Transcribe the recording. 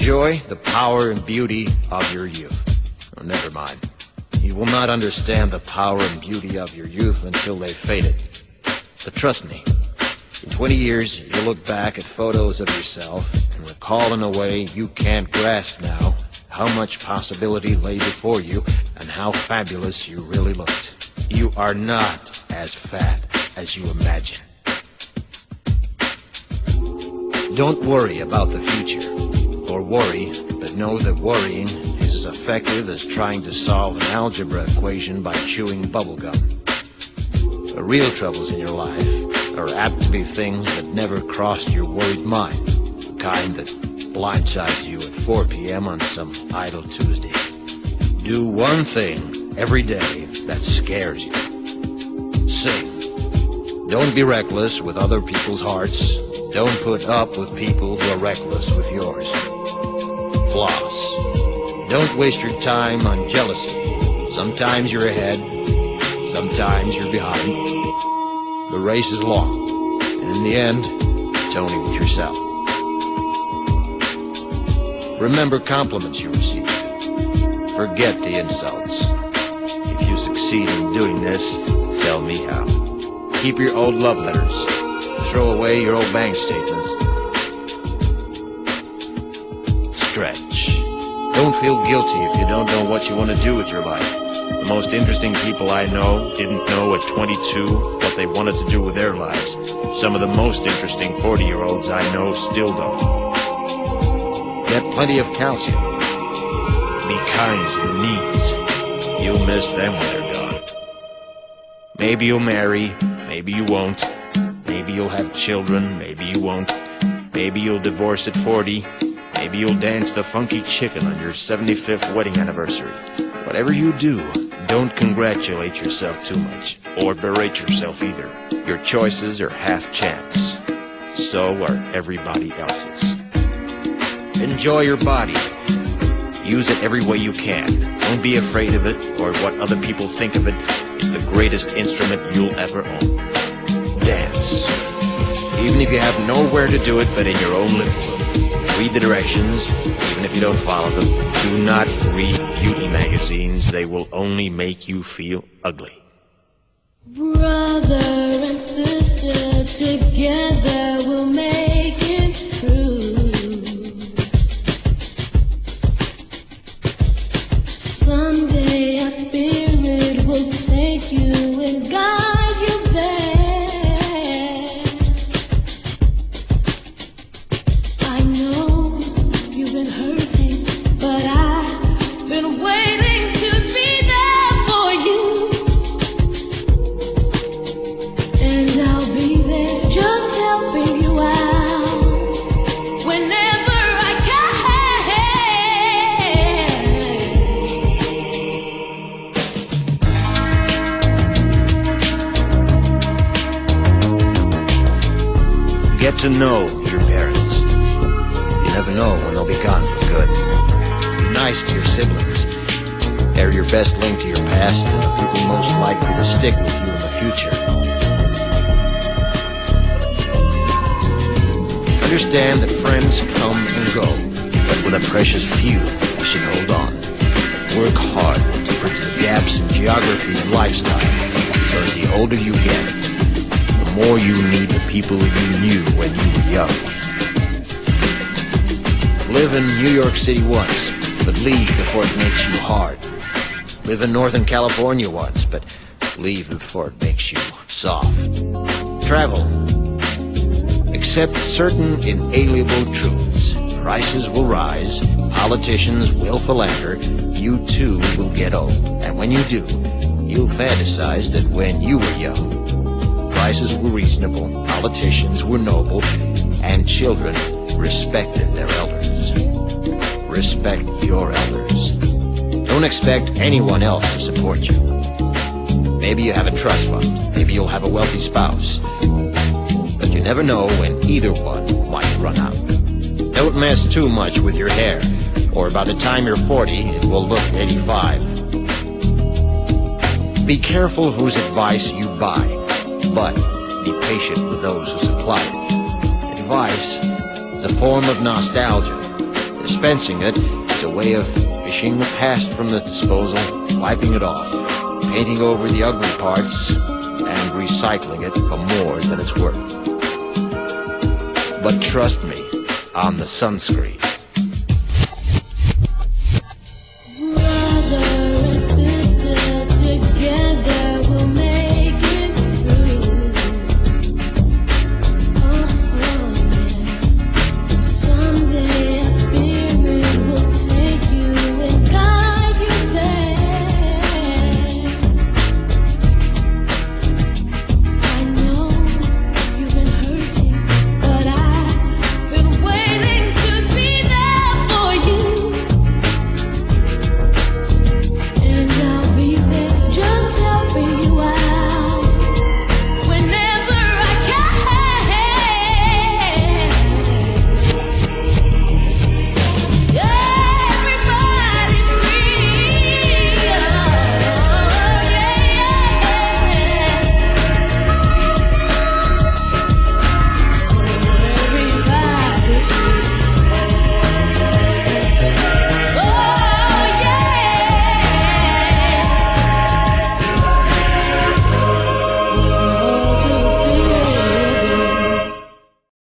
Enjoy the power and beauty of your youth. Oh, never mind. You will not understand the power and beauty of your youth until they've faded. But trust me, in 20 years, you'll look back at photos of yourself and recall in a way you can't grasp now how much possibility lay before you and how fabulous you really looked. You are not as fat as you imagine. Don't worry about the future, or worry, but know that worrying is as effective as trying to solve an algebra equation by chewing bubblegum. The real troubles in your life are apt to be things that never crossed your worried mind, the kind that blindsides you at 4 p.m. on some idle Tuesday. Do one thing every day that scares you. Sing. Don't be reckless with other people's hearts. Don't put up with people who are reckless with yours. Floss. Don't waste your time on jealousy. Sometimes you're ahead, sometimes you're behind. The race is long, and in the end, it's only with yourself. Remember compliments you receive. Forget the insults. If you succeed in doing this, tell me how. Keep your old love letters. Throw away your old bank statements. Stretch. Don't feel guilty if you don't know what you want to do with your life. The most interesting people I know didn't know at 22 what they wanted to do with their lives. Some of the most interesting 40-year-olds I know still don't. Get plenty of calcium. Be kind to your knees. You'll miss them when they're gone. Maybe you'll marry, maybe you won't. Maybe you'll have children, maybe you won't. Maybe you'll divorce at 40. Maybe you'll dance the funky chicken on your 75th wedding anniversary. Whatever you do, don't congratulate yourself too much, or berate yourself either. Your choices are half chance. So are everybody else's. Enjoy your body. Use it every way you can. Don't be afraid of it, or what other people think of it. It's the greatest instrument you'll ever own. Dance. Even if you have nowhere to do it but in your own living room. Read the directions, even if you don't follow them. Do not read beauty magazines. They will only make you feel ugly. Brother and sister, together we'll make it through. Someday our spirit will take you and guide you there. I know you've been hurting, but I've been waiting to be there for you. And I'll be there just helping you out whenever I can. Get to know your parents. You never know when they'll be gone for good. Be nice to your siblings. They're your best link to your past and the people most likely to stick with you in the future. Understand that friends come and go, but with a precious few, you should hold on. Work hard to bridge the gaps in geography and lifestyle, because the older you get, the more you need the people you knew when you were young. Live in New York City once, but leave before it makes you hard. Live in Northern California once, but leave before it makes you soft. Travel. Accept certain inalienable truths. Prices will rise, politicians will philander, you too will get old. And when you do, you'll fantasize that when you were young, prices were reasonable, politicians were noble, and children respected their elders. Respect your elders. Don't expect anyone else to support you. Maybe you have a trust fund, maybe you'll have a wealthy spouse, but you never know when either one might run out. Don't mess too much with your hair, or by the time you're 40, it will look 85. Be careful whose advice you buy, but be patient with those who supply it. Advice is a form of nostalgia. The dispensing it is a way of fishing the past from the disposal, wiping it off, painting over the ugly parts, and recycling it for more than it's worth. But trust me, I'm the sunscreen.